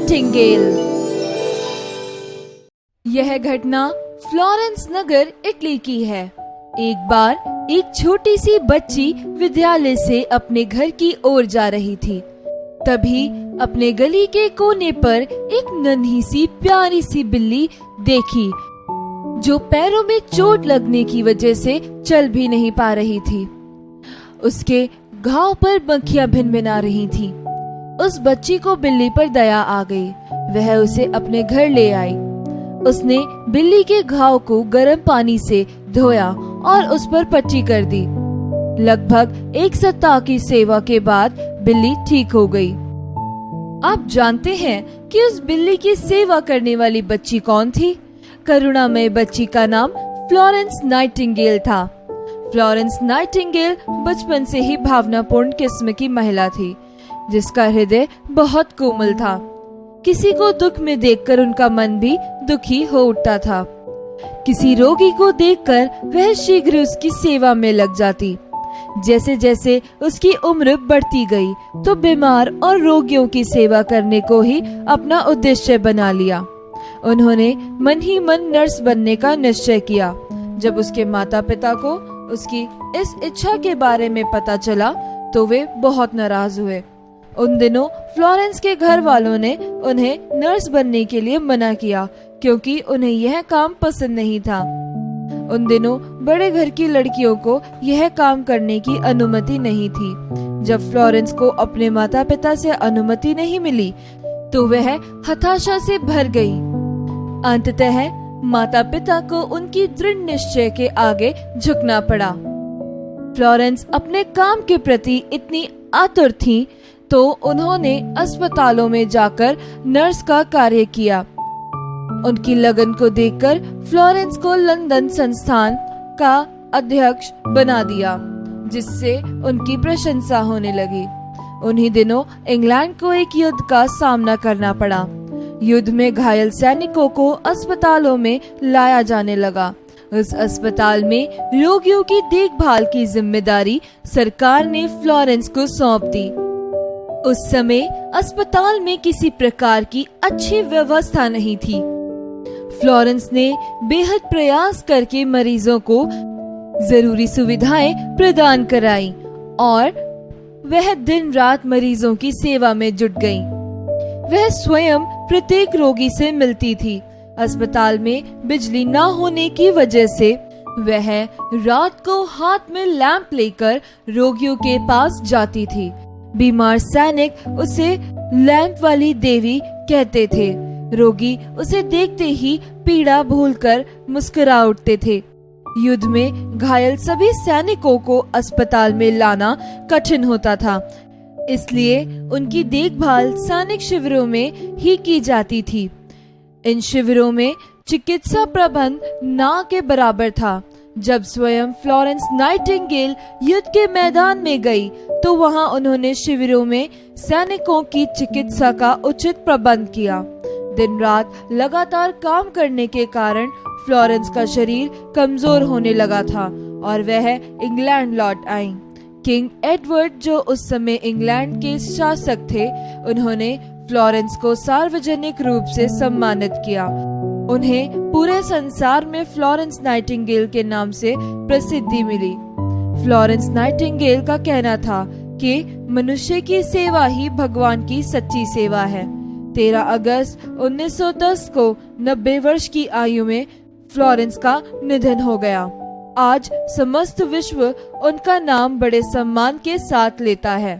Nightingale. यह घटना Florence नगर Italy की है। एक बार एक छोटी सी बच्ची विद्यालय से अपने घर की ओर जा रही थी। तभी अपने गली के कोने पर एक नन्ही सी प्यारी सी बिल्ली देखी, जो पैरों में चोट लगने की वजह से चल भी नहीं पा रही थी। उसके घाव पर मक्खियां भिनभिना रही थीं। उस बच्ची को बिल्ली पर दया आ गई। वह उसे अपने घर ले आई। उसने बिल्ली के घाव को गर्म पानी से धोया और उस पर पट्टी कर दी। लगभग एक सप्ताह की सेवा के बाद बिल्ली ठीक हो गई। आप जानते हैं कि उस बिल्ली की सेवा करने वाली बच्ची कौन थी? करुणामय बच्ची का नाम फ्लोरेंस नाइटिंगेल था। फ्लोरेंस नाइटिंगेल बचपन से ही भावनापूर्ण किस्म की महिला थी, जिसका हृदय बहुत कोमल था। किसी को दुख में देखकर उनका मन भी दुखी हो उठता था। किसी रोगी को देखकर वह शीघ्र उसकी सेवा में लग जाती। जैसे जैसे उसकी उम्र बढ़ती गई तो बीमार और रोगियों की सेवा करने को ही अपना उद्देश्य बना लिया। उन्होंने मन ही मन नर्स बनने का निश्चय किया। जब उसके माता पिता को उसकी इस इच्छा के बारे में पता चला तो वे बहुत नाराज हुए। उन दिनों फ्लोरेंस के घर वालों ने उन्हें नर्स बनने के लिए मना किया, क्योंकि उन्हें यह काम पसंद नहीं था। उन दिनों बड़े घर की लड़कियों को यह काम करने की अनुमति नहीं थी। जब फ्लोरेंस को अपने माता पिता से अनुमति नहीं मिली तो वह हताशा से भर गई। अंततः माता पिता को उनकी दृढ़ निश्चय के आगे झुकना पड़ा। फ्लोरेंस अपने काम के प्रति इतनी आतुर थी तो उन्होंने अस्पतालों में जाकर नर्स का कार्य किया। उनकी लगन को देखकर फ्लोरेंस को लंदन संस्थान का अध्यक्ष बना दिया, जिससे उनकी प्रशंसा होने लगी। उन्हीं दिनों इंग्लैंड को एक युद्ध का सामना करना पड़ा। युद्ध में घायल सैनिकों को अस्पतालों में लाया जाने लगा। उस अस्पताल में रोगियों की देखभाल की जिम्मेदारी सरकार ने फ्लोरेंस को सौंप दी। उस समय अस्पताल में किसी प्रकार की अच्छी व्यवस्था नहीं थी। फ्लोरेंस ने बेहद प्रयास करके मरीजों को जरूरी सुविधाएं प्रदान कराई और वह दिन रात मरीजों की सेवा में जुट गई। वह स्वयं प्रत्येक रोगी से मिलती थी। अस्पताल में बिजली न होने की वजह से वह रात को हाथ में लैंप लेकर रोगियों के पास जाती थी। बीमार सैनिक उसे लैंप वाली देवी कहते थे। रोगी उसे देखते ही पीड़ा भूलकर मुस्कुरा उठते थे। युद्ध में घायल सभी सैनिकों को अस्पताल में लाना कठिन होता था, इसलिए उनकी देखभाल सैनिक शिविरों में ही की जाती थी। इन शिविरों में चिकित्सा प्रबंध ना के बराबर था। जब स्वयं फ्लोरेंस नाइटिंगेल युद्ध के मैदान में गई तो वहां उन्होंने शिविरों में सैनिकों की चिकित्सा का उचित प्रबंध किया। दिन रात लगातार काम करने के कारण फ्लोरेंस का शरीर कमजोर होने लगा था और वह इंग्लैंड लौट आई। किंग एडवर्ड, जो उस समय इंग्लैंड के शासक थे, उन्होंने फ्लोरेंस को सार्वजनिक रूप से सम्मानित किया। उन्हें पूरे संसार में फ्लोरेंस नाइटिंगेल के नाम से प्रसिद्धि मिली। फ्लोरेंस नाइटिंगेल का कहना था कि मनुष्य की सेवा ही भगवान की सच्ची सेवा है। 13 अगस्त 1910 को 90 वर्ष की आयु में फ्लोरेंस का निधन हो गया। आज समस्त विश्व उनका नाम बड़े सम्मान के साथ लेता है।